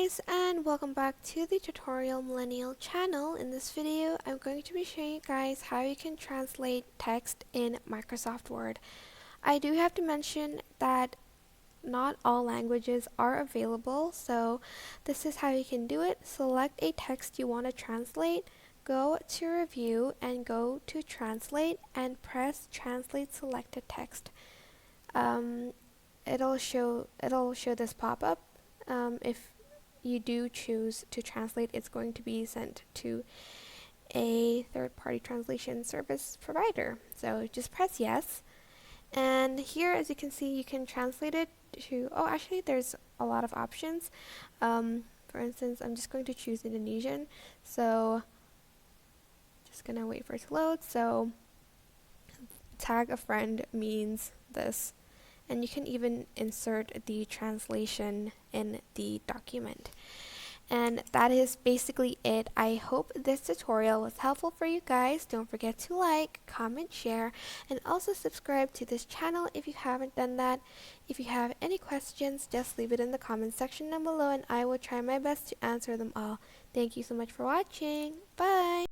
guys, and welcome back to the Tutorial Millennial channel. In this video, I'm going to be showing you guys how you can translate text in Microsoft Word. I do have to mention that not all languages are available, so this is how you can do it. Select a text you want to translate, go to Review and go to Translate and press Translate Selected Text. It'll show this pop-up. If you do choose to translate, it's going to be sent to a third-party translation service provider. So just press yes. And here, as you can see, you can translate it to, actually there's a lot of options. For instance, I'm just going to choose Indonesian. So just gonna wait for it to load. So tag a friend means this. And you can even insert the translation in the document. And that is basically it. I hope this tutorial was helpful for you guys. Don't forget to like, comment, share, and also subscribe to this channel if you haven't done that. If you have any questions, just leave it in the comment section down below and I will try my best to answer them all. Thank you so much for watching. Bye!